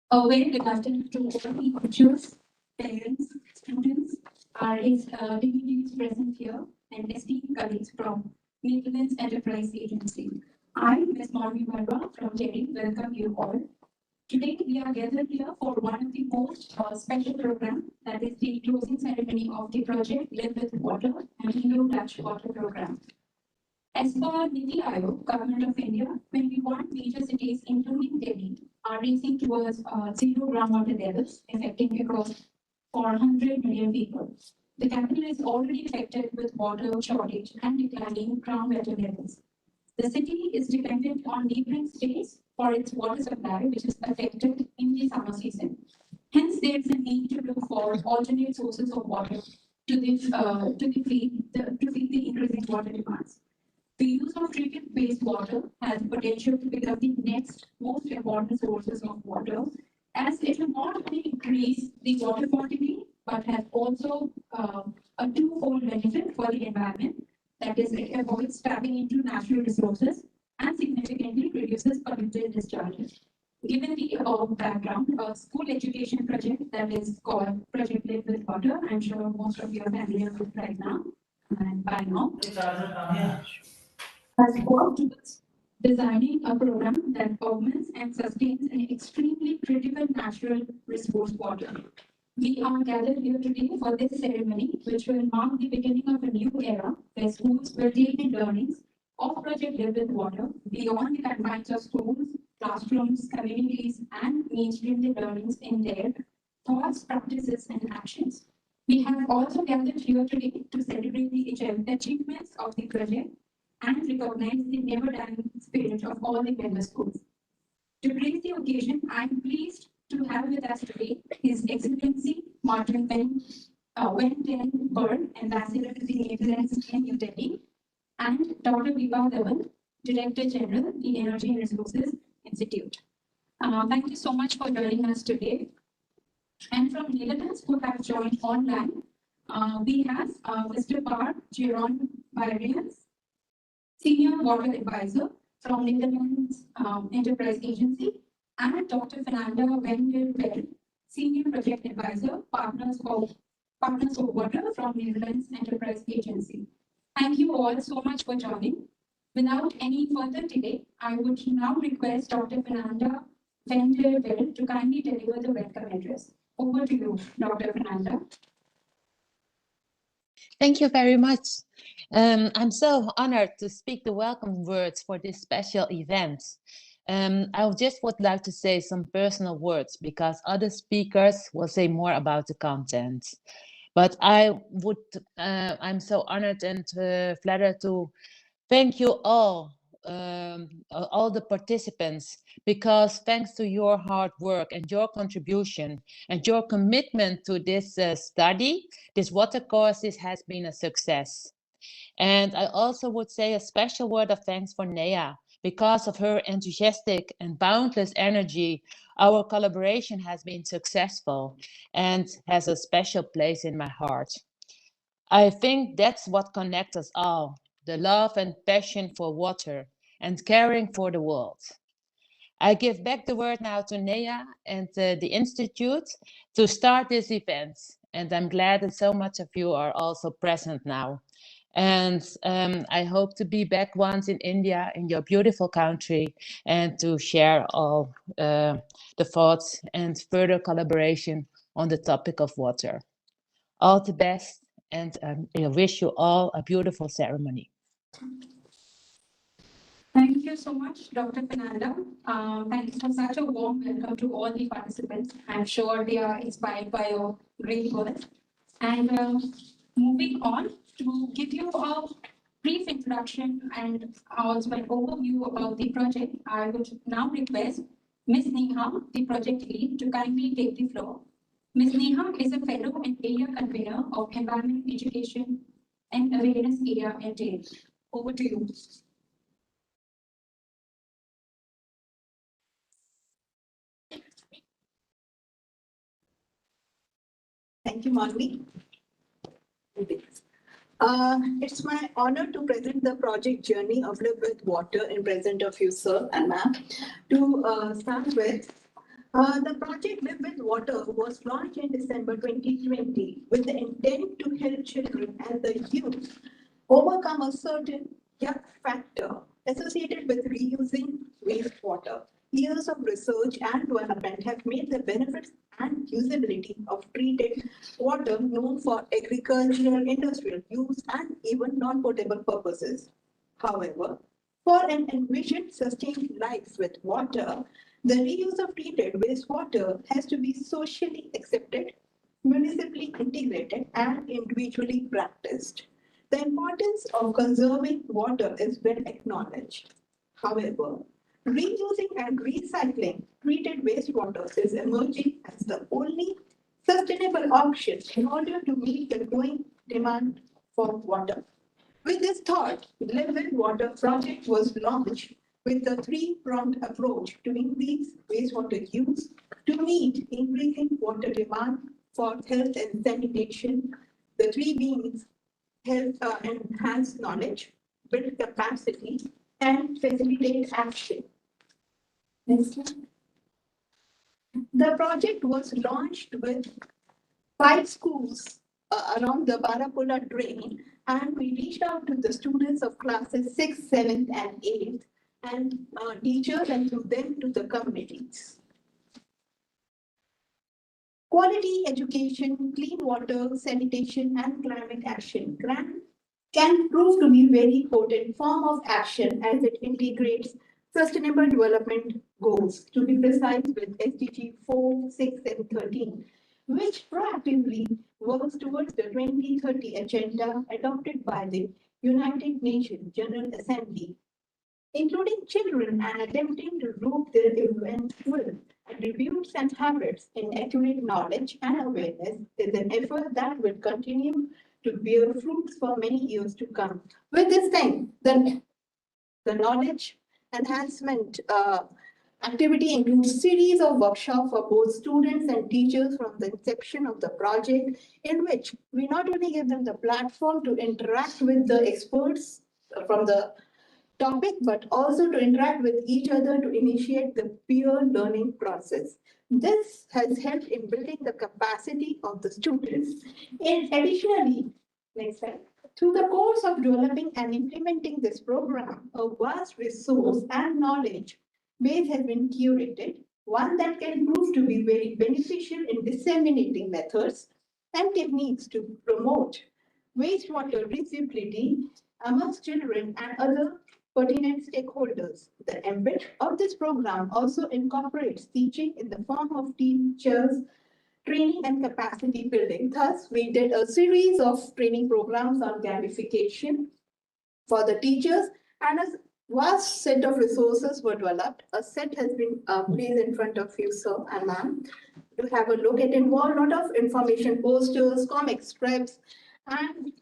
A very good afternoon to all the teachers, parents, students, our dignitaries present here, and esteemed colleagues from Netherlands Enterprise Agency. I, Ms. Monmi Barra from TERI, welcome you all. Today, we are gathered here for one of the most special programs, that is the closing ceremony of the project Live with Water and Indo-Dutch Water Program. As per Niti Aayog, Government of India, 21 major cities, including Delhi, are racing towards zero groundwater levels, affecting across 400 million people. The capital is already affected with water shortage and declining groundwater levels. The city is dependent on neighboring states for its water supply, which is affected in the summer season. Hence, there is a need to look for alternate sources of water to feed the increasing water demands. The use of treated wastewater has the potential to become the next most important sources of water, as it will not only increase the water quantity, but has also a twofold benefit for the environment. That is, it avoids tapping into natural resources and significantly reduces polluted discharges. Given the above background, a school education project that is called Project Live with Water, I'm sure most of you are familiar with right now and by now, has worked towards designing a program that augments and sustains an extremely critical natural resource water. We are gathered here today for this ceremony, which will mark the beginning of a new era where schools will take the learnings of Project Live with Water beyond the confines of schools, classrooms, communities, and mainstream the learnings in their thoughts, practices, and actions. We have also gathered here today to celebrate the achievements of the project and recognize the never-dying spirit of all the member schools. To grace the occasion, I am pleased to have with us today His Excellency Martin Wen Ten Bird, Ambassador to the Netherlands in New Delhi, and Dr. Viva Dhawan, Director General, the Energy and Resources Institute. Thank you so much for joining us today. And from Netherlands, who have joined online, we have Mr. Par Jeroen Byrians, Senior Water Advisor from Netherlands Enterprise Agency, and Dr. Fernanda van der Velde, Senior Project Advisor, Partners for Water from Netherlands Enterprise Agency. Thank you all so much for joining. Without any further delay, I would now request Dr. Fernanda van der Velde to kindly deliver the welcome address. Over to you, Dr. Fernanda. Thank you very much. I'm so honored to speak the welcome words for this special event. I just would like to say some personal words because other speakers will say more about the content. But I'm so honored and flattered to thank you all the participants, because thanks to your hard work and your contribution and your commitment to this study, this water courses has been a success. And I also would say a special word of thanks for Nea. Because of her enthusiastic and boundless energy, our collaboration has been successful and has a special place in my heart. I think that's what connects us all, the love and passion for water and caring for the world. I give back the word now to Nea and the Institute to start this event. And I'm glad that so much of you are also present now. And I hope to be back once in India, in your beautiful country, and to share all the thoughts and further collaboration on the topic of water. All the best, and I wish you all a beautiful ceremony. Thank you so much, Dr. Fernanda. Thank you for such a warm welcome to all the participants. I'm sure they are inspired by your great work. And moving on to give you a brief introduction and also an overview about the project, I would now request Ms. Neha, the project lead, to kindly take the floor. Ms. Neha is a fellow and area convener of Environment Education and Awareness Area at TERI. Over to you. Thank you, Monmi. It's my honor to present the project journey of Live with Water in present of you, sir and ma'am. To start with, The project Live with Water was launched in December 2020 with the intent to help children and the youth overcome a certain yuck factor associated with reusing wastewater. Years of research and development have made the benefits and usability of treated water known for agricultural, industrial use, and even non-potable purposes. However, for an envisioned sustained life with water, the reuse of treated wastewater has to be socially accepted, municipally integrated, and individually practiced. The importance of conserving water is well acknowledged. However, reusing and recycling treated wastewater is emerging as the only sustainable option in order to meet the growing demand for water. With this thought, Live with Water project was launched with a three-pronged approach to increase wastewater use, to meet increasing water demand for health and sanitation. The three beings help enhance knowledge, build capacity, and facilitate action. Next slide. The project was launched with 5 schools around the Barapulla drain, and we reached out to the students of classes 6th, 7th, and 8th, and teachers, and through them to the communities. Quality education, clean water, sanitation, and climate action grant can prove to be very potent form of action as it integrates sustainable development goals, to be precise with SDG 4, 6, and 13, which proactively works towards the 2030 agenda adopted by the United Nations General Assembly, including children, and attempting to root their eventual attributes and habits in accurate knowledge and awareness is an effort that will continue to bear fruits for many years to come. With this thing, the knowledge enhancement activity includes series of workshops for both students and teachers from the inception of the project, in which we not only give them the platform to interact with the experts from the topic, but also to interact with each other to initiate the peer learning process. This has helped in building the capacity of the students. Additionally, next slide. Through the course of developing and implementing this program, a vast resource and knowledge base has been curated, one that can prove to be very beneficial in disseminating methods and techniques to promote wastewater reusability amongst children and other pertinent stakeholders. The embed of this program also incorporates teaching in the form of teachers training and capacity building. Thus, we did a series of training programs on gamification for the teachers, and a vast set of resources were developed. A set has been placed in front of you, sir and ma'am, to have a look. It involved a lot of information posters, comic strips, and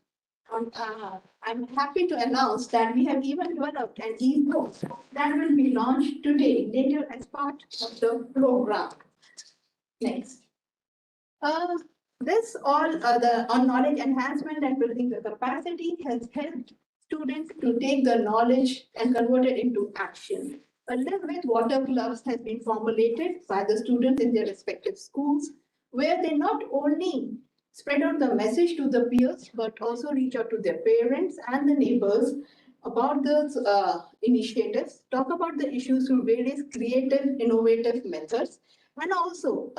I'm happy to announce that we have even developed an e-book that will be launched today, later as part of the program. Next. This all the on knowledge enhancement and building the capacity has helped students to take the knowledge and convert it into action. A Live with Water clubs has been formulated by the students in their respective schools, where they not only spread out the message to the peers, but also reach out to their parents and the neighbors about those initiatives, talk about the issues through various creative, innovative methods, and also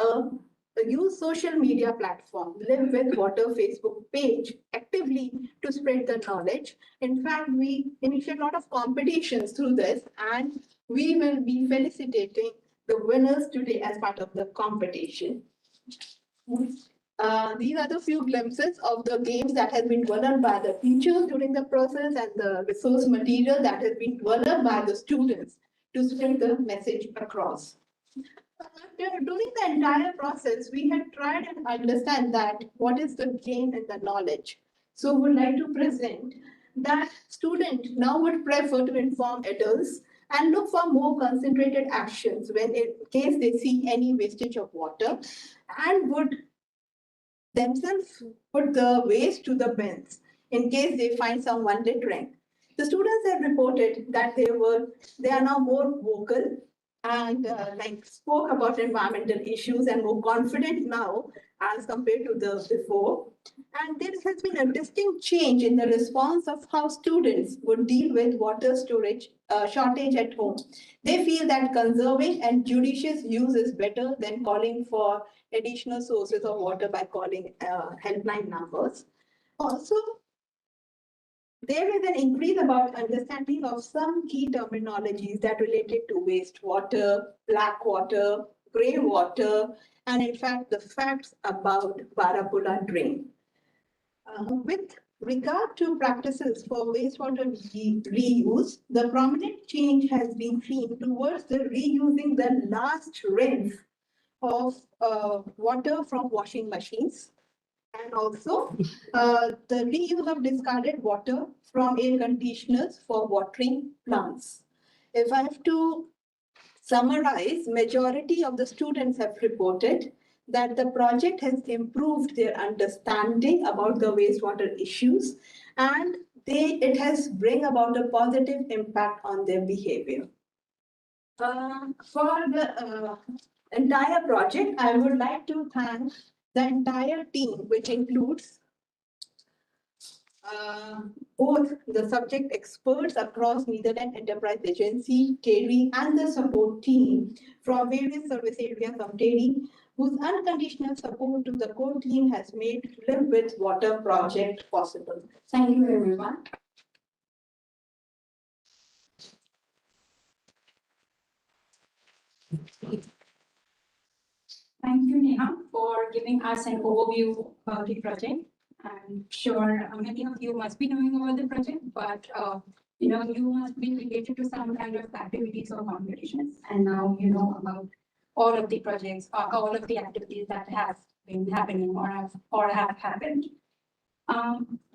use social media platform, Live with Water Facebook page actively to spread the knowledge. In fact, we initiate a lot of competitions through this, and we will be felicitating the winners today as part of the competition. These are the few glimpses of the games that have been developed by the teachers during the process, and the resource material that has been developed by the students to spread the message across. During the entire process, we had tried and understand that what is the gain in the knowledge. So we would like to present that student now would prefer to inform adults and look for more concentrated actions when in case they see any wastage of water, and would themselves put the waste to the bins in case they find someone littering. The students have reported that they are now more vocal and like spoke about environmental issues and more confident now as compared to the before. And there has been a distinct change in the response of how students would deal with water storage shortage at home. They feel that conserving and judicious use is better than calling for additional sources of water by calling helpline numbers. Also, there is an increase about understanding of some key terminologies that related to wastewater, black water, grey water, and in fact, the facts about Barapulla drain. With regard to practices for wastewater reuse, the prominent change has been seen towards the reusing the last rinse of water from washing machines, and also the reuse of discarded water from air conditioners for watering plants. If I have to summarize, majority of the students have reported that the project has improved their understanding about the wastewater issues, and it has bring about a positive impact on their behavior. For the entire project, I would like to thank the entire team, which includes both the subject experts across Netherlands Enterprise Agency, TERI, and the support team from various service areas of TERI, whose unconditional support to the core team has made Live with Water project possible. Thank you, everyone. Thank you, Neha, for giving us an overview of the project. I'm sure many of you must be knowing about the project, but you must be related to some kind of activities or competitions, and now you know about all of the projects, all of the activities that have been happening or have happened.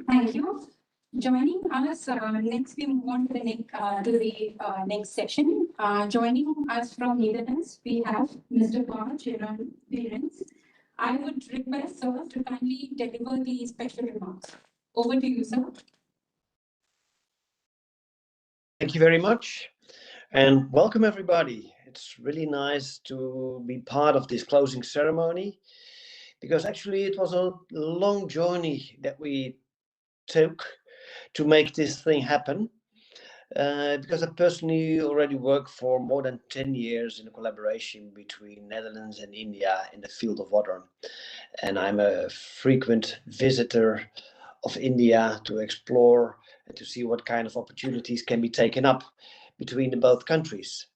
Thank you. Joining us next, we move on to the next session. Joining us from Netherlands, we have Mr. Paul Chiron Berens. I would request sir to kindly deliver the special remarks. Over to you, sir. Thank you very much, and welcome everybody. It's really nice to be part of this closing ceremony, because actually it was a long journey that we took to make this thing happen. Because I personally already work for more than 10 years in a collaboration between Netherlands and India in the field of water. And I'm a frequent visitor of India to explore and to see what kind of opportunities can be taken up between the both countries.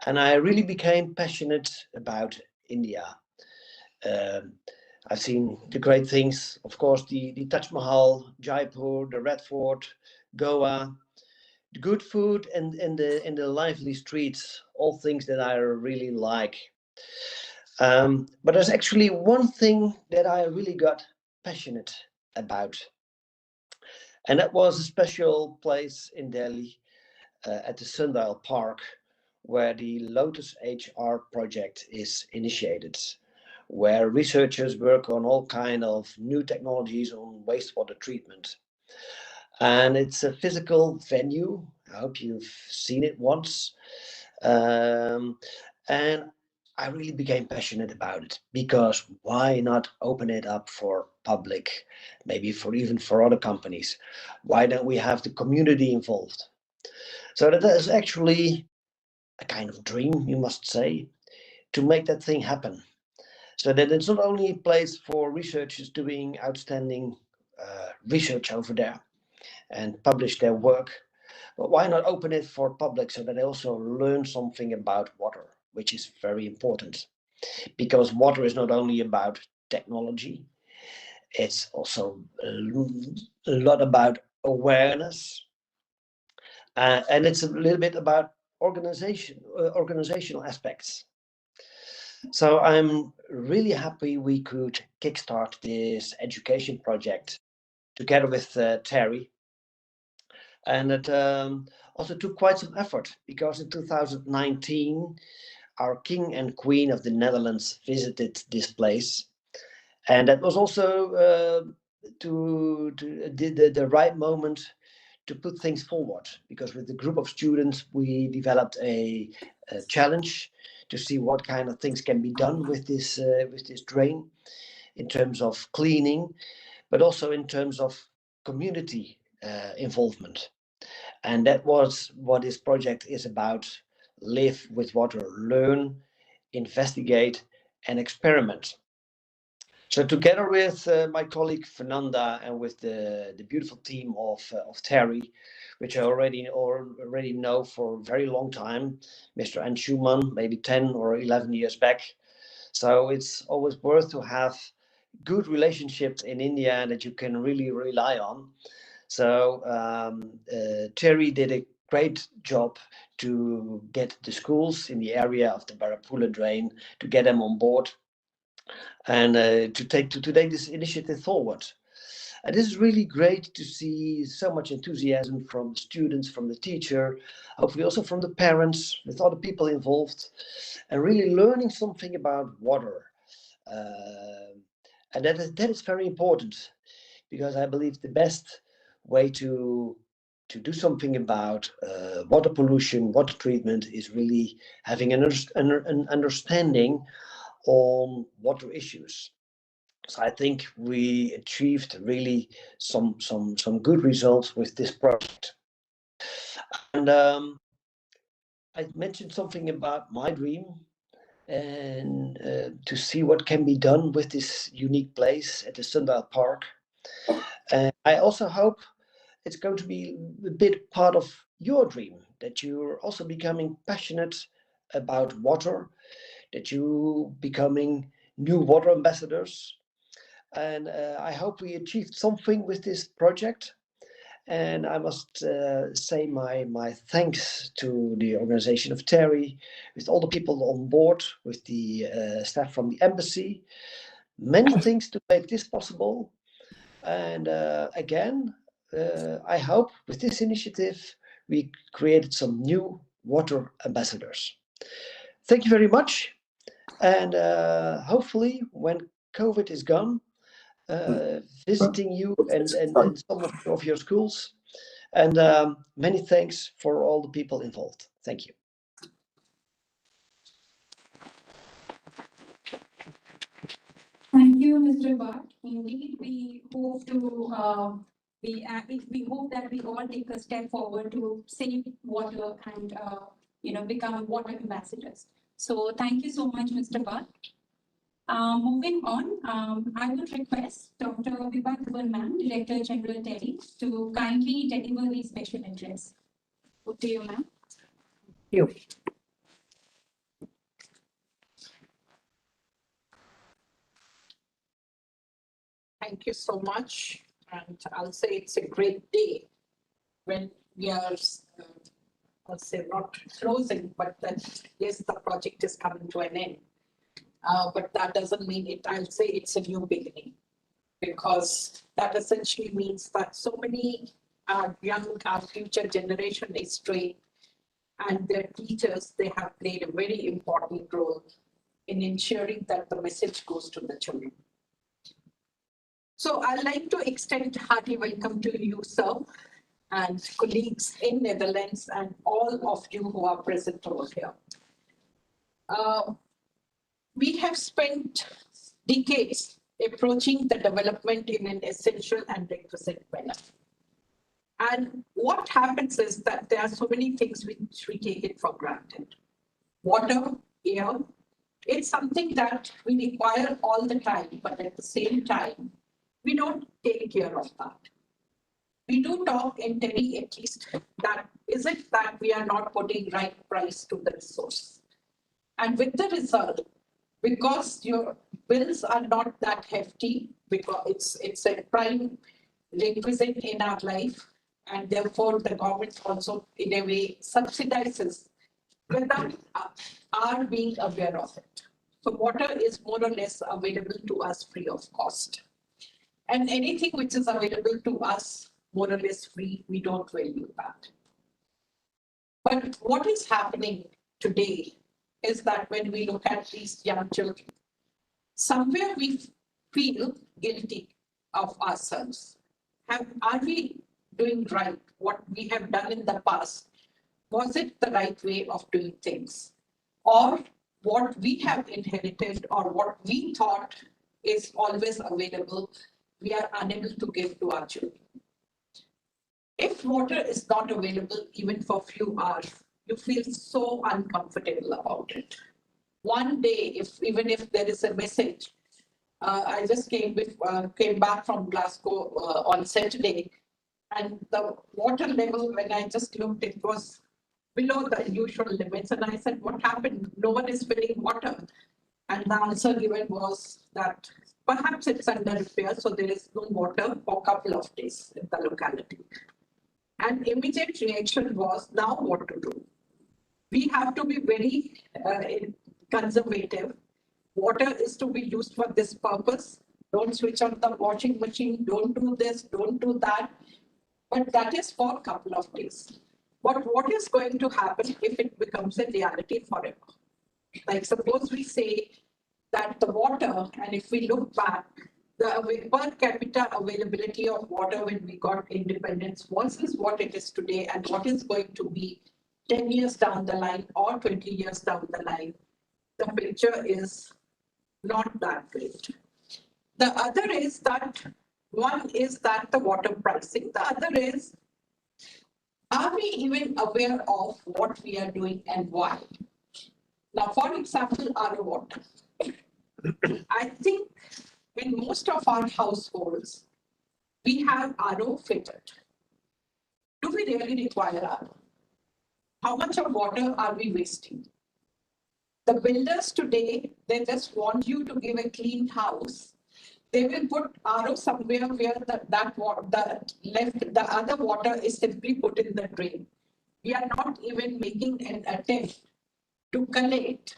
And I really became passionate about India. I've seen the great things, of course, the Taj Mahal, Jaipur, the Red Fort, Goa, the good food and the lively streets, all things that I really like. But there's actually one thing that I really got passionate about. And that was a special place in Delhi at the Sundial Park, where the Lotus HR project is initiated, where researchers work on all kind of new technologies on wastewater treatment. And it's a physical venue. I hope you've seen it once. And I really became passionate about it, because why not open it up for public, maybe even for other companies? Why don't we have the community involved? So that is actually a kind of dream, you must say, to make that thing happen. So that it's not only a place for researchers doing outstanding research over there and publish their work, but why not open it for public so that they also learn something about water, which is very important, because water is not only about technology, it's also a lot about awareness, and it's a little bit about organizational aspects. So I'm really happy we could kickstart this education project together with TERI. And it also took quite some effort, because in 2019, our King and Queen of the Netherlands visited this place. And that was also the right moment to put things forward, because with the group of students, we developed a challenge to see what kind of things can be done with this drain in terms of cleaning, but also in terms of community involvement. And that was what this project is about: live with water, learn, investigate, and experiment. So together with my colleague Fernanda and with the beautiful team of TERI, which I already know for a very long time, Mr. Anshuman, maybe 10 or 11 years back. So it's always worth to have good relationships in India that you can really rely on. So TERI did a great job to get the schools in the area of the Barapula drain, to get them on board, and to take this initiative forward. And this is really great to see so much enthusiasm from the students, from the teacher, hopefully also from the parents, with other people involved, and really learning something about water. And that is very important, because I believe the best way to do something about water pollution, water treatment, is really having an understanding on water issues. So I think we achieved really some good results with this project. And I mentioned something about my dream, and to see what can be done with this unique place at the Sundal Park. And I also hope it's going to be a bit part of your dream, that you're also becoming passionate about water, that you becoming new water ambassadors. And I hope we achieved something with this project. And I must say my thanks to the organization of TERI, with all the people on board, with the staff from the embassy. Many things to make this possible. And again, I hope with this initiative, we created some new water ambassadors. Thank you very much. And hopefully when COVID is gone, visiting you and some of your schools. And many thanks for all the people involved. Thank you. Thank you, Mr. Bhatt. Indeed, we hope to we hope that we all take a step forward to save water and become water ambassadors. So thank you so much, Mr. Bhatt. Moving on, I would request Dr. Vibha Dubal, Director General TERI, to kindly deliver the special address. Over to you, ma'am. You. Thank you so much. And I'll say it's a great day when we are, I'll say not closing, but that yes, the project is coming to an end. But that doesn't mean it, I'll say it's a new beginning, because that essentially means that so many young, our future generation is trained, and their teachers, they have played a very important role in ensuring that the message goes to the children. So I'd like to extend a hearty welcome to you, sir, and colleagues in Netherlands, and all of you who are present over here. We have spent decades approaching the development in an essential and requisite manner. And what happens is that there are so many things which we take it for granted. Water, air, it's something that we require all the time, but at the same time, we don't take care of that. We do talk in TERI, at least, that is it that we are not putting right price to the resource. And with the result, because your bills are not that hefty, because it's a prime requisite in our life, and therefore the government also in a way subsidizes without our being aware of it. So water is more or less available to us free of cost. And anything which is available to us more or less free, we don't value that. But what is happening today is that when we look at these young children, somewhere we feel guilty of ourselves. Are we doing right? What we have done in the past, was it the right way of doing things? or what we have inherited or what we thought is always available, we are unable to give to our children. If water is not available even for a few hours, you feel so uncomfortable about it. One day, even if there is a message, I just came back from Glasgow on Saturday, and the water level, when I just looked, it was below the usual limits. And I said, what happened? No one is filling water. And the answer given was that perhaps it's under repair, so there is no water for a couple of days in the locality. And immediate reaction was, now what to do? We have to be very conservative. Water is to be used for this purpose. Don't switch on the washing machine. Don't do this. Don't do that. But that is for a couple of days. But what is going to happen if it becomes a reality forever? Like suppose we say that the water, and if we look back, the per capita availability of water when we got independence versus what it is today and what is going to be 10 years down the line or 20 years down the line, the picture is not that great. The other is that, one is that the water pricing. The other is, are we even aware of what we are doing and why? Now, for example, RO water. I think in most of our households, we have RO fitted. Do we really require RO? How much of water are we wasting? The builders today, they just want you to give a clean house. They will put RO somewhere where the other water is simply put in the drain. We are not even making an attempt to collect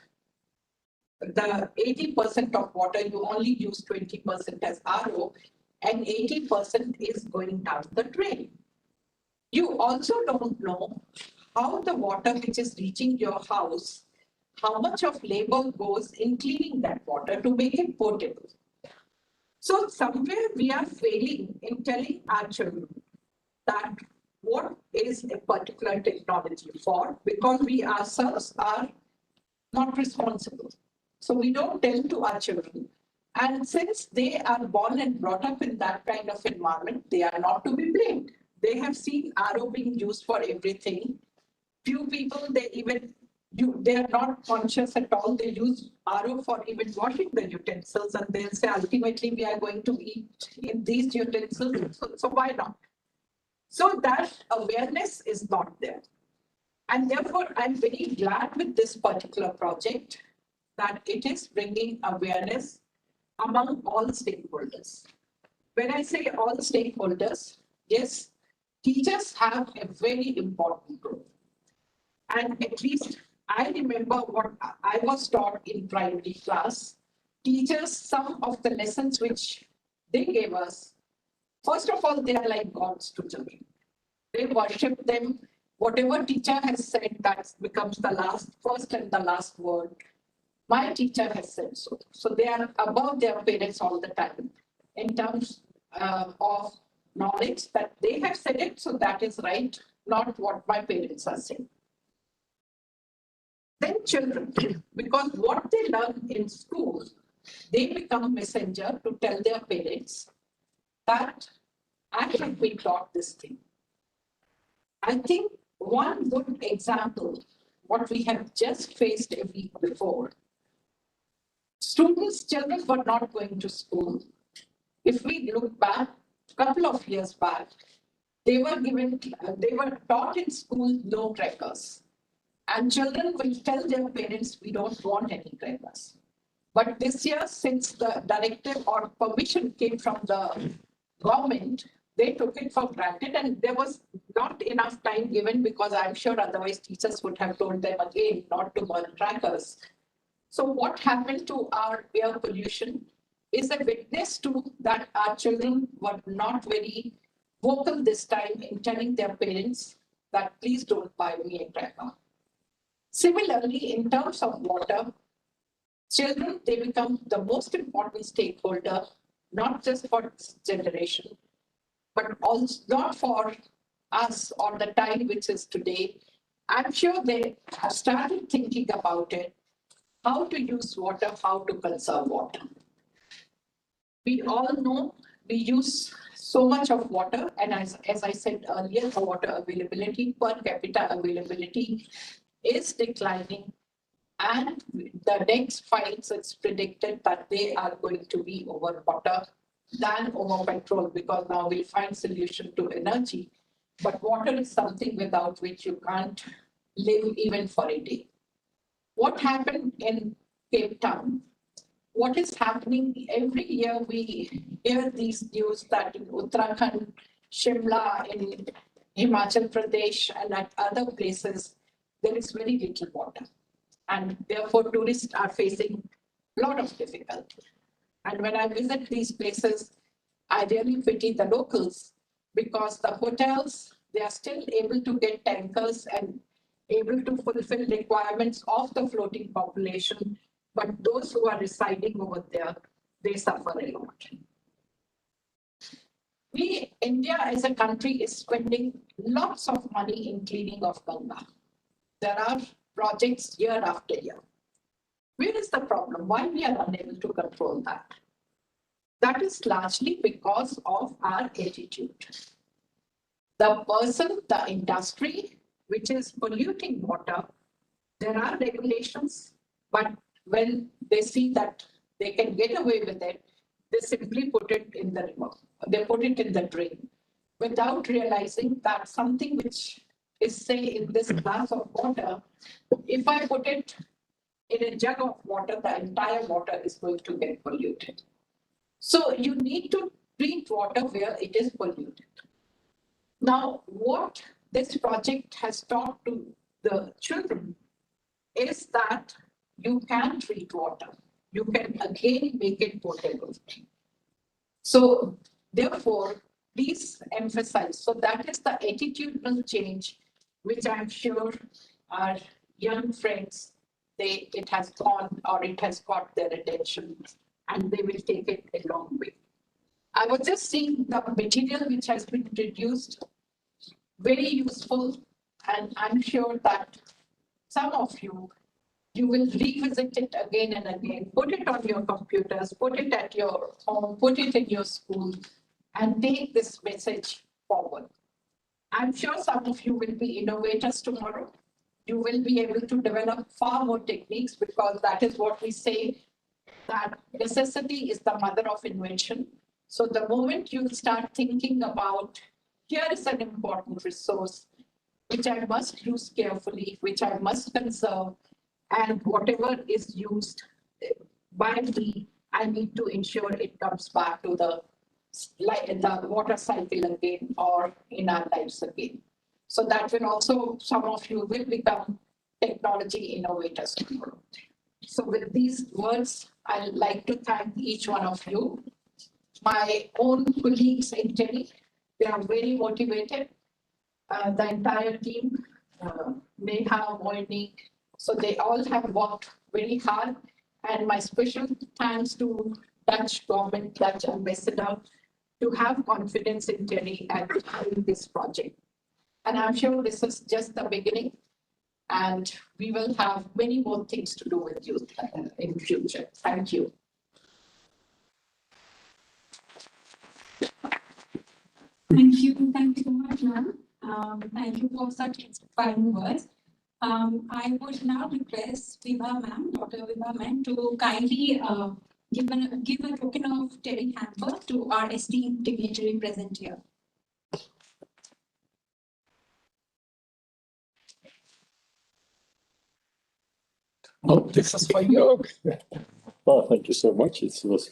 the 80% of water. You only use 20% as RO, and 80% is going down the drain. You also don't know how the water which is reaching your house, how much of labor goes in cleaning that water to make it potable. So somewhere we are failing in telling our children that what is a particular technology for, because we ourselves are not responsible. So we don't tell to our children. And since they are born and brought up in that kind of environment, they are not to be blamed. They have seen RO being used for everything. Few people, they are not conscious at all. They use RO for even washing the utensils, and they'll say, ultimately, we are going to eat in these utensils, so why not? So that awareness is not there. And therefore, I'm very glad with this particular project that it is bringing awareness among all stakeholders. When I say all stakeholders, yes, teachers have a very important role. And at least I remember what I was taught in primary class. Teachers, some of the lessons which they gave us, first of all, they are like gods to children. They worship them. Whatever teacher has said, that becomes the first and the last word. My teacher has said so. So they are above their parents all the time in terms of knowledge that they have said it, so that is right, not what my parents are saying. Then children, because what they learn in school, they become messenger to tell their parents that I have been taught this thing. I think one good example, what we have just faced a week before, children were not going to school. If we look back, a couple of years back, they were taught in school no crackers. And children will tell their parents, we don't want any crackers. But this year, since the directive or permission came from the government, they took it for granted, and there was not enough time given, because I'm sure otherwise teachers would have told them again not to burn crackers. So what happened to our air pollution is a witness to that our children were not very vocal this time in telling their parents that please don't buy me a cracker. Similarly, in terms of water, children, they become the most important stakeholder, not just for this generation, but also not for us or the time which is today. I'm sure they have started thinking about it. how to use water, how to conserve water. We all know we use so much of water, and as I said earlier, the water availability, per capita availability is declining, and the next 5 years it's predicted that they are going to be over water than over petrol, because now we'll find solution to energy. But water is something without which you can't live even for a day. What happened in Cape Town? What is happening every year? We hear these news that in Uttarakhand, Shimla, in Himachal Pradesh, and at other places, there is very little water. And therefore, tourists are facing a lot of difficulty. And when I visit these places, I really pity the locals, because the hotels, they are still able to get tankers and able to fulfill requirements of the floating population. But those who are residing over there, they suffer a lot. India as a country is spending lots of money in cleaning of Ganga. There are projects year after year. Where is the problem? Why we are unable to control that? That is largely because of our attitude. The person, the industry, which is polluting water, there are regulations, but when they see that they can get away with it, they simply put it in the river. They put it in the drain without realizing that something which is, say, in this glass of water, if I put it in a jug of water, the entire water is going to get polluted. So you need to treat water where it is polluted. Now, what this project has taught to the children is that you can treat water. You can again make it potable. So therefore, please emphasize. So that is the attitudinal change, which I'm sure our young friends, it has gone, or it has got their attention, and they will take it a long way. I was just seeing the material which has been produced, very useful, and I'm sure that some of you will revisit it again and again, put it on your computers, put it at your home, put it in your school, and take this message forward. I'm sure some of you will be innovators tomorrow. You will be able to develop far more techniques, because that is what we say, that necessity is the mother of invention. So the moment you start thinking about, here is an important resource, which I must use carefully, which I must conserve, and whatever is used by me, I need to ensure it comes back to the water cycle again, or in our lives again. So that will also, some of you will become technology innovators tomorrow. So with these words, I'd like to thank each one of you. My own colleagues in TERI, they are very motivated. The entire team, Neha, Moini, so they all have worked very hard. And my special thanks to Dutch government, Dutch ambassador, to have confidence in TERI and in this project. And I'm sure this is just the beginning, and we will have many more things to do with you in future. Thank you. Thank you so much, ma'am. Thank you for such inspiring words. I would now request Vibha ma'am, Dr. Vibha ma'am, to kindly give a token of TERI hamper to our esteemed dignitary present here. Oh, this is for you. Well, thank you so much. It was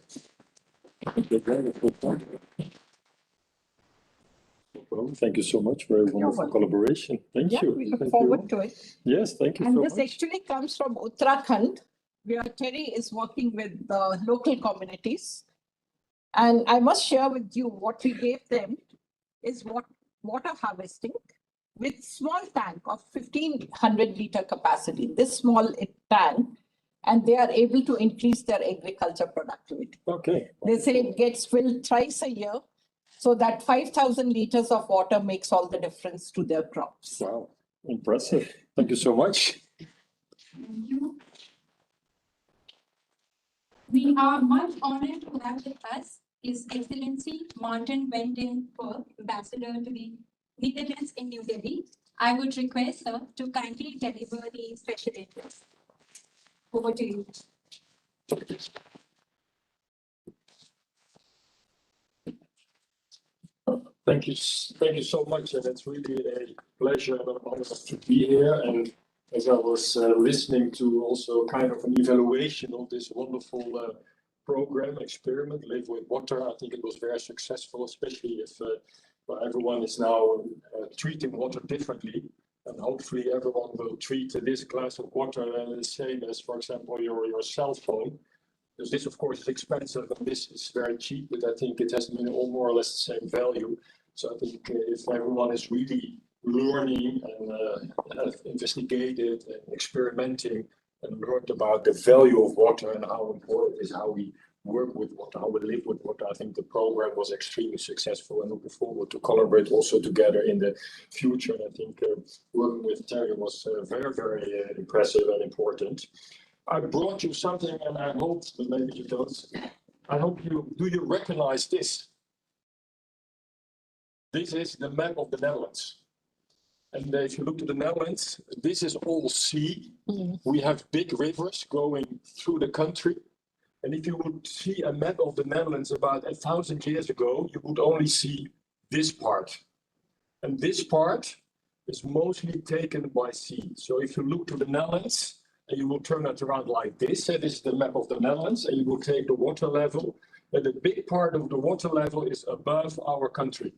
well, thank you so much for a wonderful collaboration. Thank you. We look Thank forward you. to it. Yes, thank you And so this much. actually comes from Uttarakhand, where TERI is working with the local communities. And I must share with you what we gave them is water harvesting with small tank of 1,500 liter capacity, this small tank, and they are able to increase their agriculture productivity. Okay. They say it gets filled thrice a year, so that 5,000 liters of water makes all the difference to their crops. Wow, impressive. Thank you so much. Thank you. We are much honored to have with us His Excellency Martin Benton Perk, Ambassador to the Netherlands in New Delhi. I would request her to kindly deliver the special address. Over to you. Thank you so much, and it's really a pleasure and an honor to be here. And as I was listening to also kind of an evaluation of this wonderful program experiment, Live with Water, I think it was very successful, especially if everyone is now treating water differently. And hopefully everyone will treat this glass of water the same as, for example, your cell phone. Because this, of course, is expensive and this is very cheap, but I think it has all more or less the same value. So I think if everyone is really learning and have investigated and experimenting and learned about the value of water and how important it is, how we work with water, how we live with water, I think the program was extremely successful and looking forward to collaborate also together in the future. And I think working with TERI was very, very impressive and important. I brought you something and I hope, but maybe you don't, I hope do you recognize this? This is the map of the Netherlands. And if you look to the Netherlands, this is all sea. We have big rivers going through the country. And if you would see a map of the Netherlands about 1,000 years ago, you would only see this part. And this part is mostly taken by sea. So if you look to the Netherlands, and you will turn it around like this, and this is the map of the Netherlands, and you will take the water level, and the big part of the water level is above our country.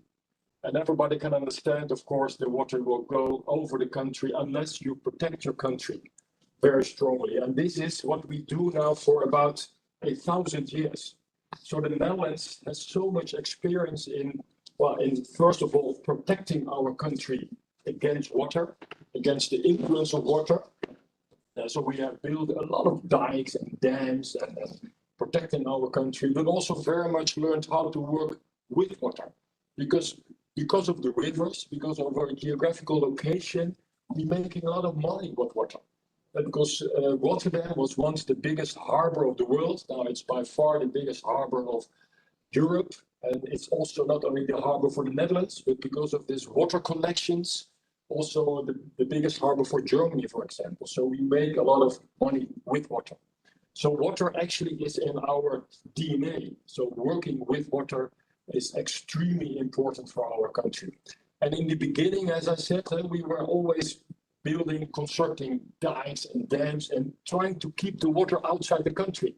And everybody can understand, of course, the water will go over the country unless you protect your country very strongly. And this is what we do now for about 1,000 years. So the Netherlands has so much experience in first of all, protecting our country against water, against the influence of water. So we have built a lot of dikes and dams and protecting our country, but also very much learned how to work with water. Because of the rivers, because of our geographical location, we're making a lot of money with water. And because Rotterdam was once the biggest harbor of the world, now it's by far the biggest harbor of Europe. And it's also not only the harbor for the Netherlands, but because of these water connections, also the biggest harbor for Germany, for example. So we make a lot of money with water. So water actually is in our DNA. So working with water is extremely important for our country. And in the beginning, as I said, we were always building, constructing dikes and dams and trying to keep the water outside the country.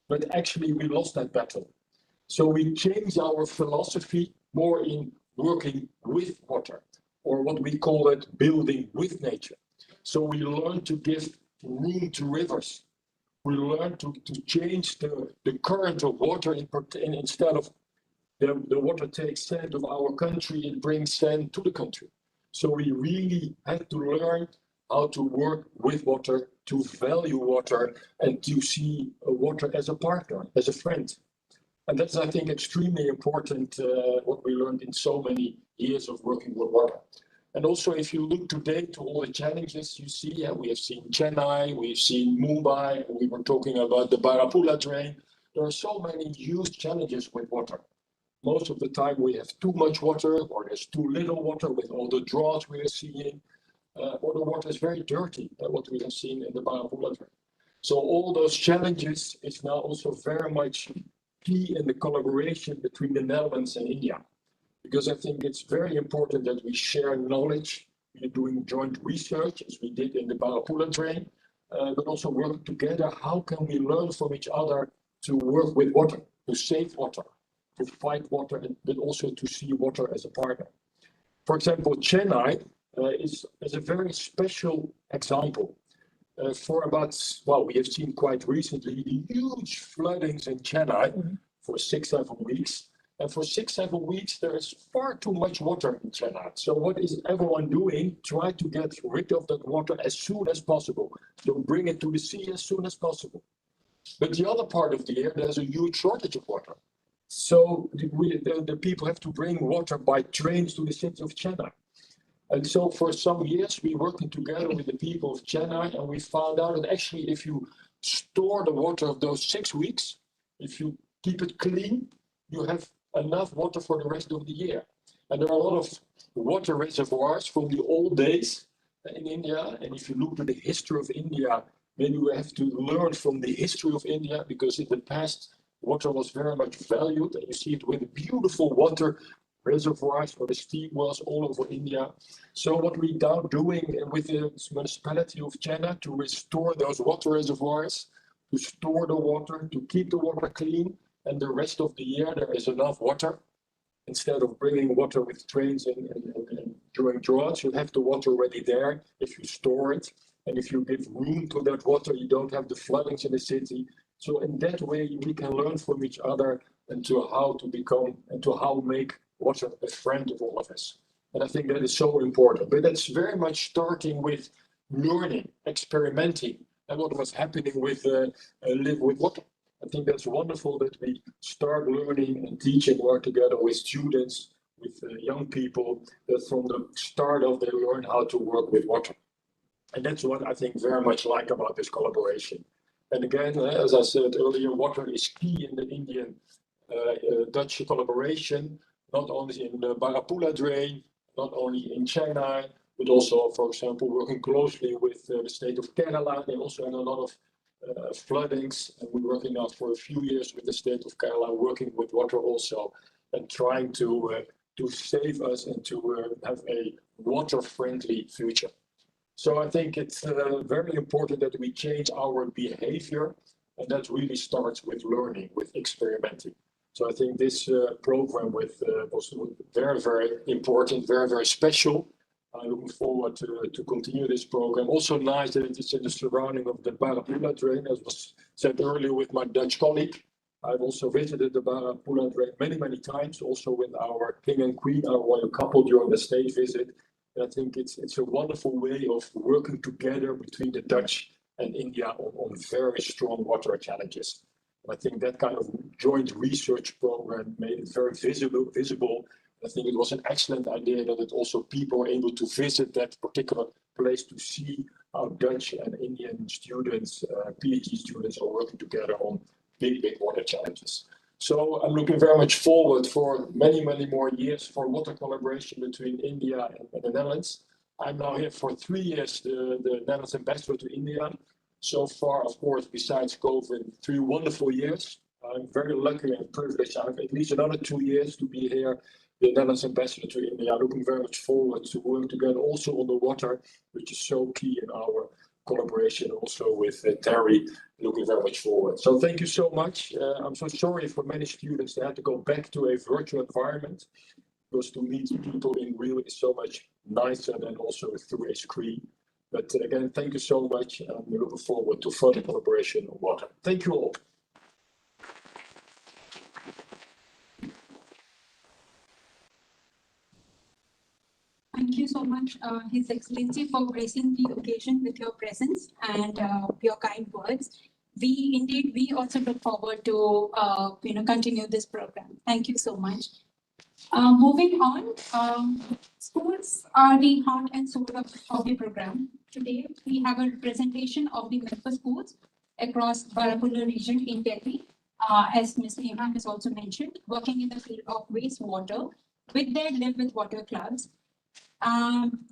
But actually we lost that battle. So we changed our philosophy more in working with water, or what we call it, building with nature. So we learned to give room to rivers. We learned to change the current of water instead of the water takes sand of our country, it brings sand to the country. So we really had to learn how to work with water, to value water, and to see water as a partner, as a friend. And that's, I think, extremely important, what we learned in so many years of working with water. And also, if you look today to all the challenges you see, we have seen Chennai, we've seen Mumbai, we were talking about the Barapula drain. There are so many huge challenges with water. Most of the time we have too much water, or there's too little water with all the droughts we are seeing, or the water is very dirty, what we have seen in the Barapula drain. So all those challenges is now also very much key in the collaboration between the Netherlands and India. Because I think it's very important that we share knowledge. We're doing joint research, as we did in the Barapula drain, but also work together. How can we learn from each other to work with water, to save water, to fight water, but also to see water as a partner? For example, Chennai is a very special example. For about, we have seen quite recently huge floodings in Chennai for 6-7 weeks. And for 6-7 weeks, there is far too much water in Chennai. So what is everyone doing? Try to get rid of that water as soon as possible. To bring it to the sea as soon as possible. But the other part of the year, there's a huge shortage of water. So the people have to bring water by trains to the city of Chennai. And so for some years, we're working together with the people of Chennai, and we found out that actually if you store the water of those 6 weeks, if you keep it clean, you have enough water for the rest of the year. And there are a lot of water reservoirs from the old days in India. And if you look to the history of India, maybe we have to learn from the history of India, because in the past, water was very much valued. And you see it with beautiful water reservoirs for the steam wells all over India. So what we're now doing with the municipality of Chennai to restore those water reservoirs, to store the water, to keep the water clean, and the rest of the year there is enough water. Instead of bringing water with trains and during droughts, you have the water already there if you store it. And if you give room to that water, you don't have the floodings in the city. So in that way, we can learn from each other and to how to become and to how make water a friend of all of us. And I think that is so important. But that's very much starting with learning, experimenting, and what was happening with Live with Water. I think that's wonderful that we start learning and teaching, work together with students, with young people, that from the start of they learn how to work with water. And that's what I think very much like about this collaboration. And again, as I said earlier, water is key in the Indian-Dutch collaboration, not only in the Barapula drain, not only in Chennai, but also, for example, working closely with the state of Kerala. They also had a lot of floodings, and we're working now for a few years with the state of Kerala, working with water also, and trying to save us and to have a water-friendly future. So I think it's very important that we change our behavior, and that really starts with learning, with experimenting. So I think this program was very, very important, very, very special. I'm looking forward to continue this program. Also nice that it is in the surrounding of the Barapula drain, as was said earlier with my Dutch colleague. I've also visited the Barapula drain many, many times, also with our king and queen, our royal couple during the state visit. And I think it's a wonderful way of working together between the Dutch and India on very strong water challenges. And I think that kind of joint research program made it very visible. I think it was an excellent idea that it also people were able to visit that particular place to see how Dutch and Indian students, PhD students are working together on big, big water challenges. So I'm looking very much forward for many, many more years for water collaboration between India and the Netherlands. I'm now here for 3 years, the Netherlands ambassador to India. So far, of course, besides COVID, 3 wonderful years. I'm very lucky and privileged. I have at least another 2 years to be here, the Netherlands ambassador to India. Looking very much forward to work together also on the water, which is so key in our collaboration also with TERI. Looking very much forward. So thank you so much. I'm so sorry for many students that had to go back to a virtual environment, because to meet people in real is so much nicer than also through a screen. But again, thank you so much. I'm looking forward to further collaboration on water. Thank you all. Thank you so much, His Excellency, for gracing the occasion with your presence and your kind words. We also look forward to continue this program. Thank you so much. Moving on, schools are the heart and soul of the program. Today, we have a presentation of the member schools across Barapula region in Delhi, as Ms. Neha has also mentioned, working in the field of wastewater with their Live with Water clubs.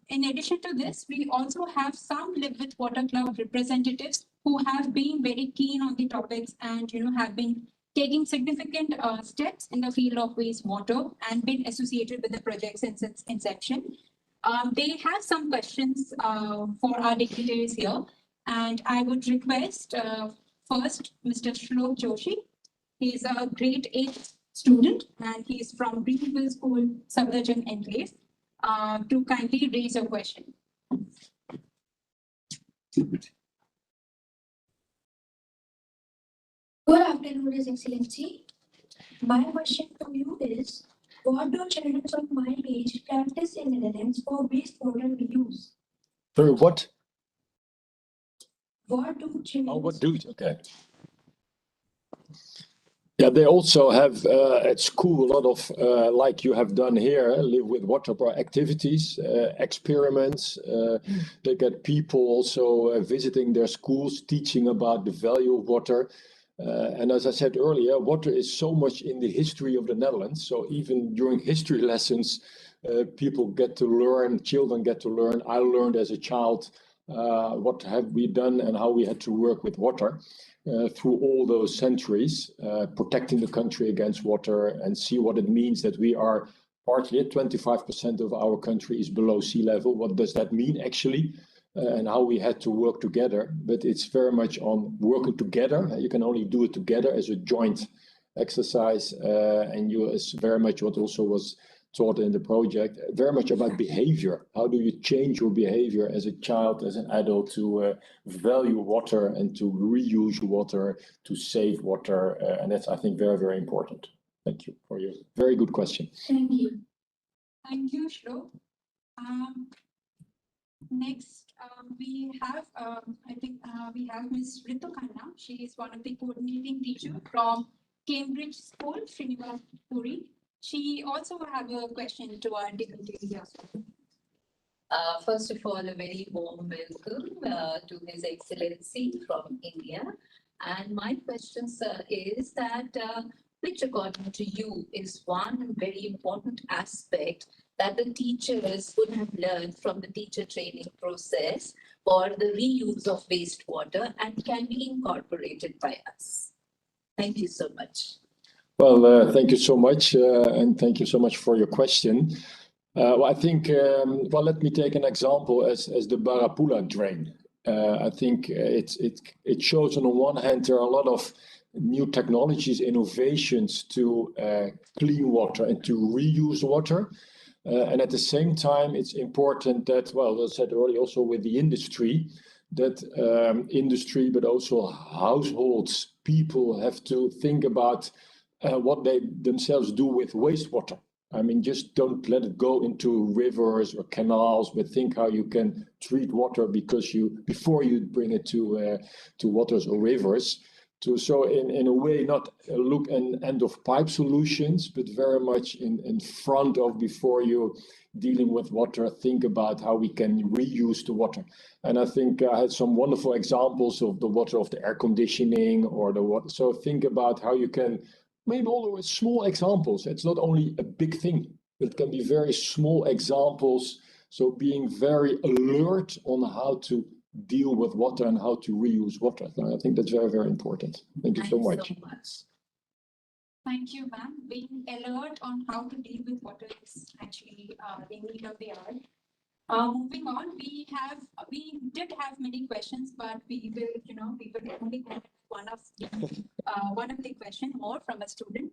In addition to this, we also have some Live with Water club representatives who have been very keen on the topics and have been taking significant steps in the field of wastewater and been associated with the project since its inception. They have some questions for our dignitaries here, and I would request first Mr. Shlok Joshi. He is a grade 8 student and he is from Greenville School, Safdarjung Enclave. To kindly raise a question. Good afternoon, His Excellency. My question to you is, what do children of my age practice in the Netherlands for wastewater reuse? Sorry, what? What do children? Oh, what do you? Okay. Yeah, they also have at school a lot of, like you have done here, live with water activities, experiments. They get people also visiting their schools, teaching about the value of water. And as I said earlier, water is so much in the history of the Netherlands. So even during history lessons, people get to learn, children get to learn. I learned as a child what have we done and how we had to work with water. Through all those centuries, protecting the country against water, and see what it means that we are partly 25% of our country is below sea level. What does that mean actually? And how we had to work together. But it's very much on working together. You can only do it together as a joint exercise. And it's very much what also was taught in the project, very much about behavior. How do you change your behavior as a child, as an adult, to value water and to reuse water, to save water? And that's, I think, very, very important. Thank you for your very good question. Thank you. Thank you, Shro. Next, we have, we have Ms. Ritu Khanna. She is one of the coordinating teachers from Cambridge School, Srinivas Puri. She also have a question to our dignitary. First of all, a very warm welcome to His Excellency from India. And my question, sir, is that which, according to you, is one very important aspect that the teachers would have learned from the teacher training process for the reuse of wastewater and can be incorporated by us? Thank you so much. Well, thank you so much, and thank you so much for your question. Well, I think, let me take an example as the Barapula drain. I think it shows on the one hand there are a lot of new technologies, innovations to clean water and to reuse water. And at the same time, it's important that, well, as I said earlier, also with the industry, that industry, but also households, people have to think about what they themselves do with wastewater. I mean, just don't let it go into rivers or canals, but think how you can treat water before you bring it to waters or rivers. So in a way, not look an end of pipe solutions, but very much in front of, before you dealing with water, think about how we can reuse the water. And I think I had some wonderful examples of the water of the air conditioning or the water. So think about how you can, maybe all small examples. It's not only a big thing, it can be very small examples. So being very alert on how to deal with water and how to reuse water. I think that's very, very important. Thank you so much. Thank you, ma'am. Being alert on how to deal with water is actually the need of the hour. Moving on, we did have many questions, but we will only have one of the question more from a student.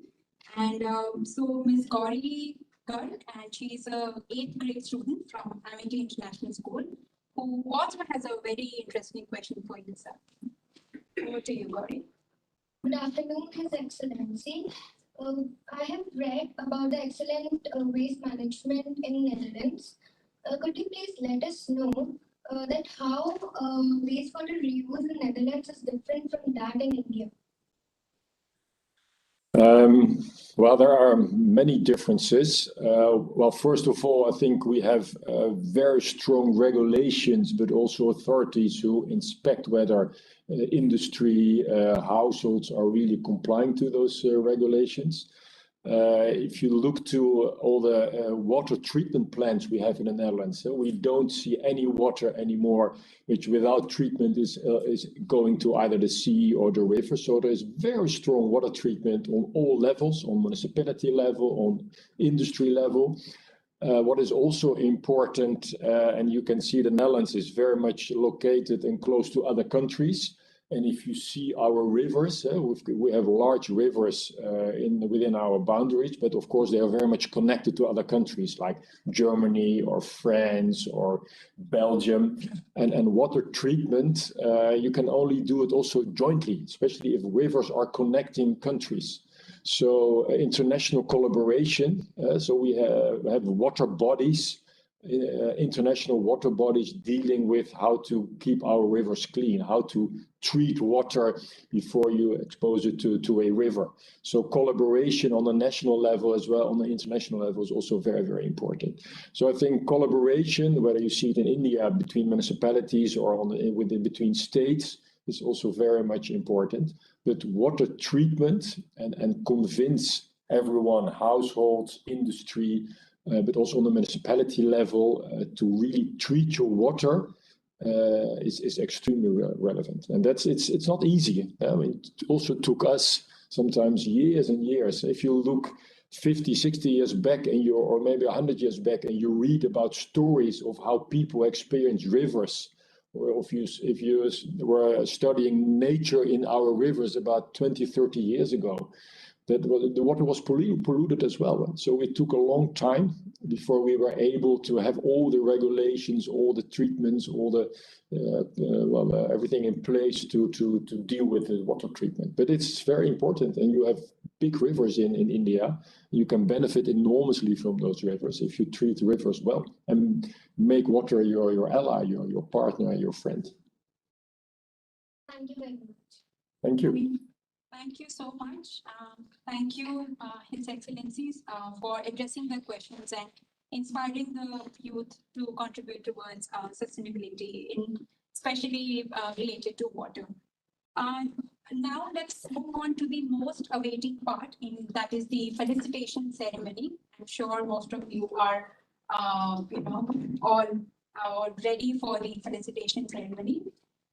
And so Ms. Gauri Garg, and she is a 8th grade student from Amity International School, who also has a very interesting question for you, sir. Over to you, Gauri. Good afternoon, His Excellency. I have read about the excellent waste management in Netherlands. Could you please let us know that how wastewater reuse in Netherlands is different from that in India? Well, there are many differences. Well, first of all, I think we have very strong regulations, but also authorities who inspect whether industry, households are really complying to those regulations. If you look to all the water treatment plants we have in the Netherlands, we don't see any water anymore which without treatment is going to either the sea or the river. So there is very strong water treatment on all levels, on municipality level, on industry level. What is also important, and you can see the Netherlands is very much located and close to other countries. And if you see our rivers, we have large rivers within our boundaries, but of course they are very much connected to other countries like Germany or France or Belgium. And water treatment, you can only do it also jointly, especially if rivers are connecting countries. So international collaboration. So we have water bodies international water bodies dealing with how to keep our rivers clean, how to treat water before you expose it to a river. So collaboration on the national level as well on the international level is also very, very important. So I think collaboration, whether you see it in India between municipalities or between states, is also very much important. But water treatment and convince everyone, households, industry, but also on the municipality level, to really treat your water is extremely relevant. And it's not easy. I mean, it also took us sometimes years and years. If you look 50, 60 years back or maybe 100 years back, and you read about stories of how people experience rivers, or if you were studying nature in our rivers about 20, 30 years ago, that the water was polluted as well. So it took a long time before we were able to have all the regulations, all the treatments, all the everything in place to deal with the water treatment. But it's very important, and you have big rivers in India. You can benefit enormously from those rivers if you treat the rivers well and make water your ally, your partner, your friend. Thank you very much. Thank you. Thank you so much. Thank you, His Excellencies, for addressing the questions and inspiring the youth to contribute towards sustainability, especially related to water. Now let's move on to the most awaiting part, that is the felicitation ceremony. I'm sure most of you are, all ready for the felicitation ceremony.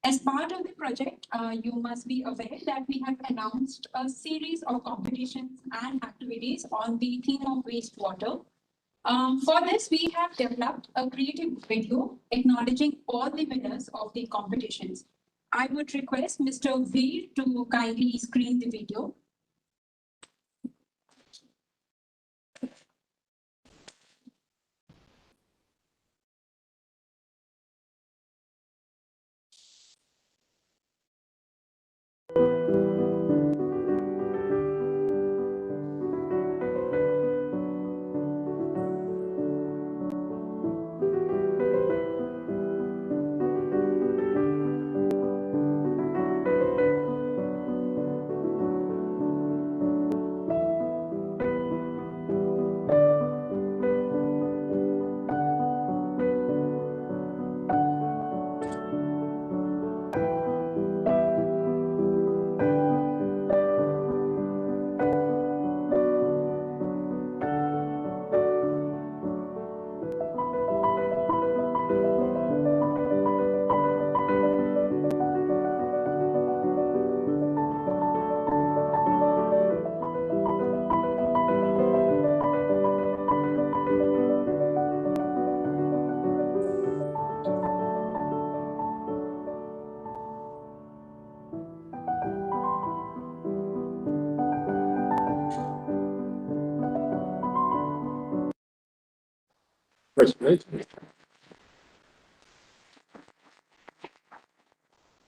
As part of the project, you must be aware that we have announced a series of competitions and activities on the theme of wastewater. For this, we have developed a creative video acknowledging all the winners of the competitions. I would request Mr. Veer to kindly screen the video.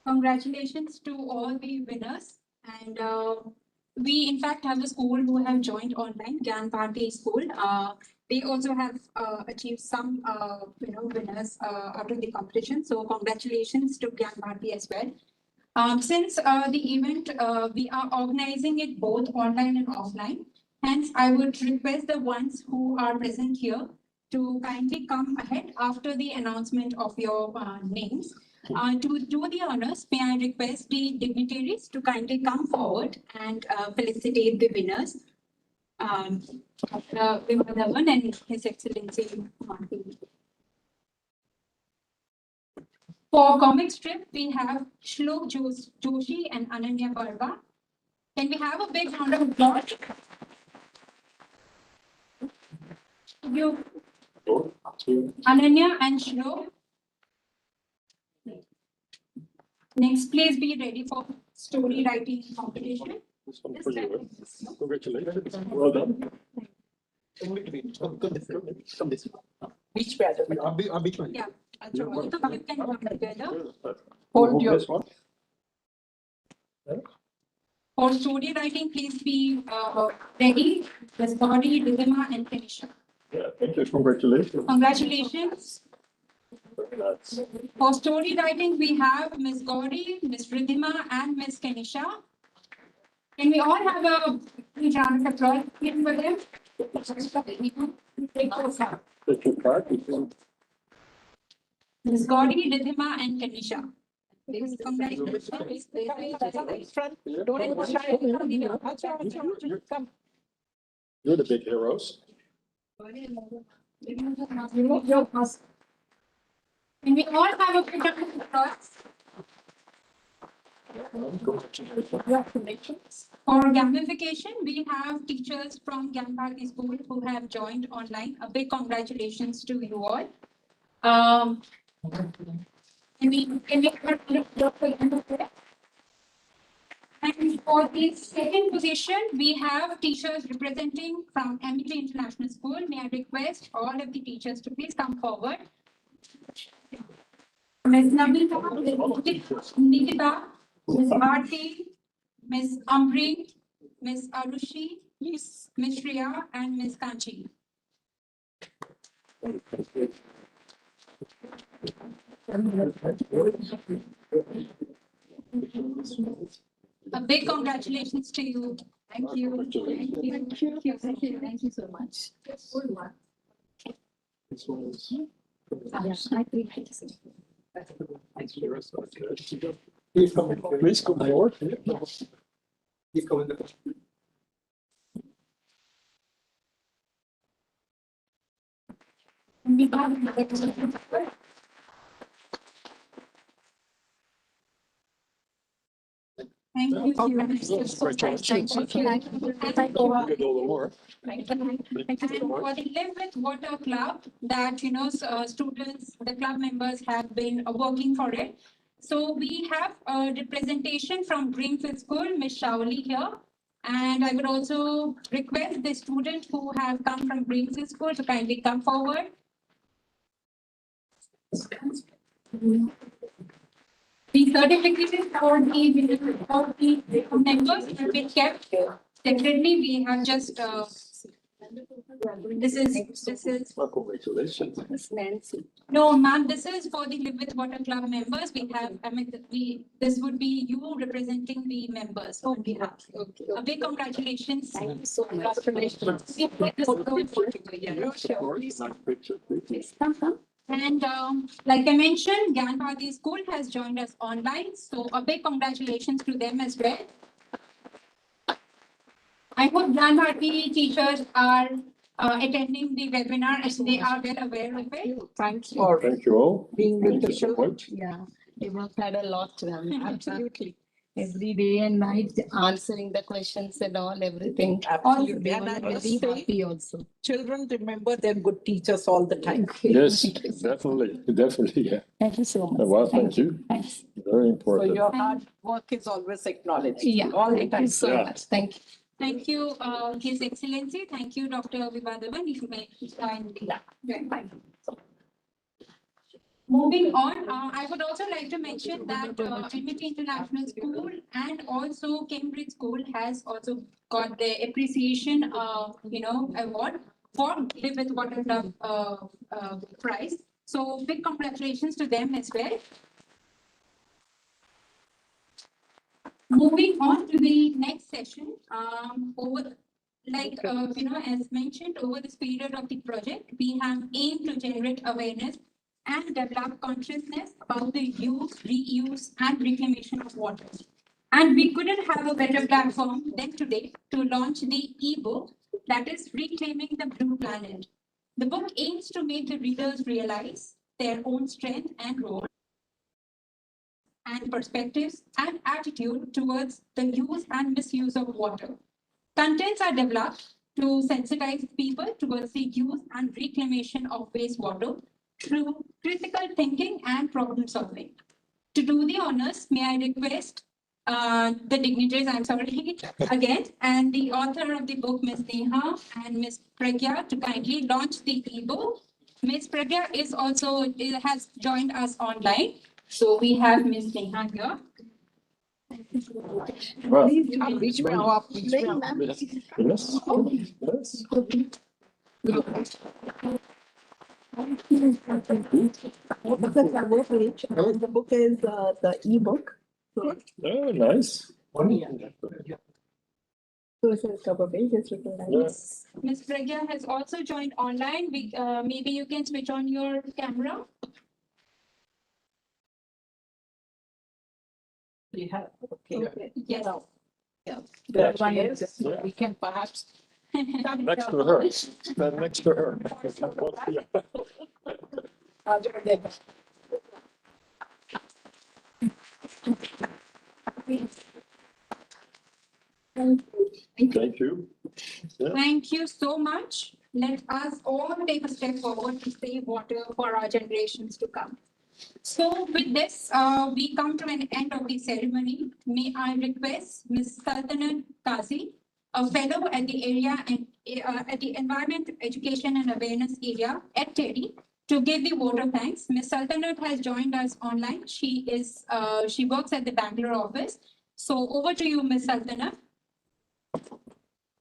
Congratulations to all the winners. And we in fact have a school who have joined online, Gyan Bharti School. They also have achieved some winners out of the competition. So congratulations to Gyan Bharti as well. Since the event, we are organizing it both online and offline. Hence, I would request the ones who are present here to kindly come ahead after the announcement of your names. To do the honors, may I request the dignitaries to kindly come forward and felicitate the winners. Vimadavan and His Excellency Martin. For comic strip, we have Shlok Joshi and Ananya Barba. Can we have a big round of applause? You, Ananya and Shlok. Next, please be ready for story writing competition. Congratulations. Well done. Which better? Yeah. You can come together. Hold your. For story writing, please be ready with body, dilemma, and finisher. Yeah, thank you. Congratulations. Congratulations. Very nice. For story writing, we have Ms. Gauri, Ms. Ridhima, and Ms. Kenisha. Can we all have a big round of applause for them? Take your card. Ms. Gauri, Ridhima, and Kenisha. Congratulations. Front, don't be shy. Come. You're the big heroes. Can we all have a big round of applause? Congratulations. For gamification, we have teachers from Gambhati School who have joined online. A big congratulations to you all. And for the second position, we have teachers representing from MIT International School. May I request all of the teachers to please come forward. Ms. Nabita, Nikita, Ms. Bharti, Ms. Amri, Ms. Arushi, Please. Ms. Shriya, and Ms. Kanchi. A big congratulations to you. Thank you. Thank you. Thank you. Thank you. Thank you so much. This one is. Please come forward. Please come in the. Thank you. Congratulations. Thank you. Get all the more. And for the Live with Water Club, that students, the club members have been working for it. So we have a representation from Greenfield School, Ms. Shaoli here. And I would also request the student who have come from Greenfield School to kindly come forward. The certificates for the members have been kept separately. We have just this is Well, congratulations. no, ma'am. This is for the Live with Water Club members. We have, this would be you representing the members on behalf. Okay. A big congratulations. Thank you so much. Congratulations. Nice picture, please. And like I mentioned, Gyanbhati School has joined us online. So a big congratulations to them as well. I hope Gyanbhati teachers are attending the webinar and they are well aware of it. Thanks for Thank you all. being with Thank the you so show. much. Yeah, they worked had a lot. Absolutely. Every day and night answering the questions and all, everything. Absolutely. They And were I must very say, happy also. children remember their good teachers all the time. Yes, definitely, yeah. Thank you so much. Well, thank you. Thanks. Very So important. your hard work is always acknowledged. Yeah, All the thank time. you so Yeah. much. Thank you. Thank you, His Excellency. Thank you, Dr. Vivadavan. If you may join the. Moving on, I would also like to mention that MIT International School and also Cambridge School has also got the appreciation, award for Live with Water Club prize. So big congratulations to them as well. Moving on to the next session, as mentioned, over this period of the project, we have aimed to generate awareness and develop consciousness about the use, reuse, and reclamation of water. And we couldn't have a better platform than today to launch the ebook that is Reclaiming the Blue Planet. The book aims to make the readers realize their own strength and role and perspectives and attitude towards the use and misuse of water. Contents are developed to sensitize people towards the use and reclamation of wastewater through critical thinking and problem solving. To do the honors, may I request the dignitaries, I'm sorry, again, and the author of the book, Ms. Neha and Ms. Pragya, to kindly launch the ebook. Ms. Pragya has joined us online. So we have Ms. Neha here. Well, Reach me up. yes, yes. The book is the e-book. Oh, nice. So it's a cover page, it's written like Yes. Ms. Pragya has also joined online. Maybe you can switch on your camera. We have, okay. Okay. Yes. The one Yeah. is, we can perhaps. Next to her. Next to her. Thank you. Yeah. Thank you so much. Let us all take a step forward to save water for our generations to come. So with this, we come to an end of the ceremony. May I request Ms. Sultanat Kazi, a fellow at the area and at the Environment Education and Awareness area at TERI, to give the vote of thanks. Ms. Sultanat has joined us online. She works at the Bangalore office. So over to you, Ms. Sultanat.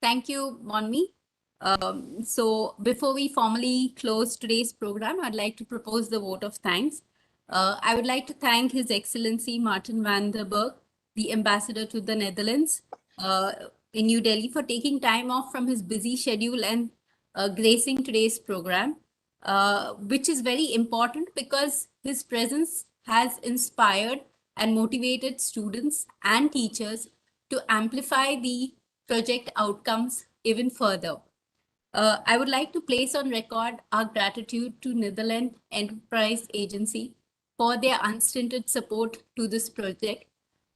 Thank you, Monmi. So before we formally close today's program, I'd like to propose the vote of thanks. I would like to thank His Excellency Martin van der Berg, the ambassador to the Netherlands in New Delhi, for taking time off from his busy schedule and gracing today's program, which is very important because his presence has inspired and motivated students and teachers to amplify the project outcomes even further. I would like to place on record our gratitude to Netherlands Enterprise Agency for their unstinted support to this project.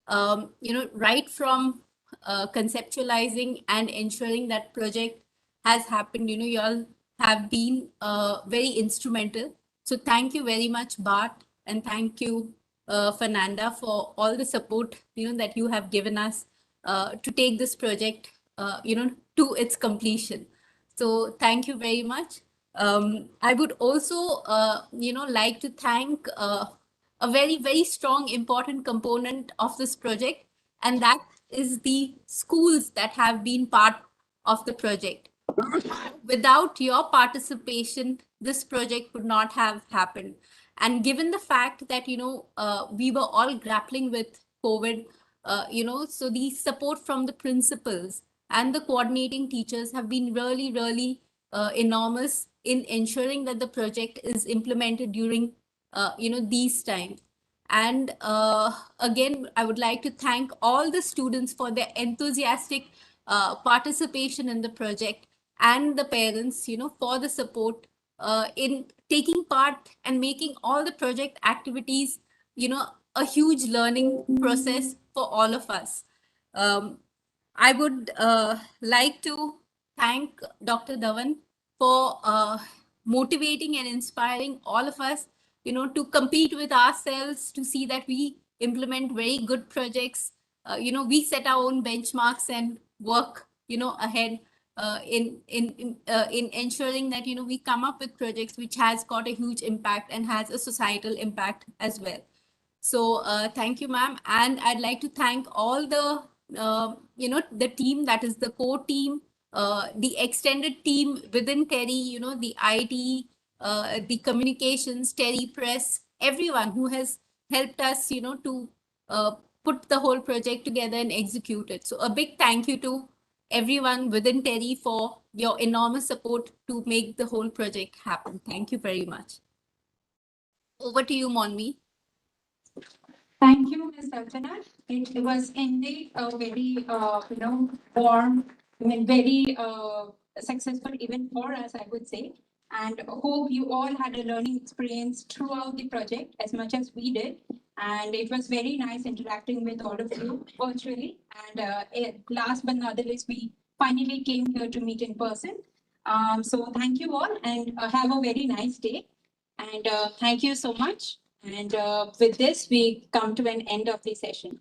Right from conceptualizing and ensuring that project has happened, you all have been very instrumental. So thank you very much, Bart, and thank you, Fernanda, for all the support, that you have given us to take this project, to its completion. So thank you very much. I would also, like to thank a very, very strong, important component of this project, and that is the schools that have been part of the project. Without your participation, this project would not have happened. And given the fact that, we were all grappling with COVID, so the support from the principals and the coordinating teachers have been really, really enormous in ensuring that the project is implemented during, these times. And again, I would like to thank all the students for their enthusiastic participation in the project, and the parents, for the support in taking part and making all the project activities, a huge learning process for all of us. I would like to thank Dr. Dhawan for motivating and inspiring all of us, to compete with ourselves, to see that we implement very good projects. We set our own benchmarks and work, ahead in ensuring that, we come up with projects which has got a huge impact and has a societal impact as well. So thank you, ma'am. And I'd like to thank all the, the team, that is the core team, the extended team within TERI, the IT, the communications, TERI Press, everyone who has helped us, to put the whole project together and execute it. So a big thank you to everyone within TERI for your enormous support to make the whole project happen. Thank you very much. Over to you, Monmi. Thank you, Ms. Sultanat. It was indeed a very, warm, very successful event for us, I would say. And hope you all had a learning experience throughout the project as much as we did. And it was very nice interacting with all of you virtually. And last but not the least, we finally came here to meet in person. So thank you all, and have a very nice day. And thank you so much. And with this, we come to an end of the session.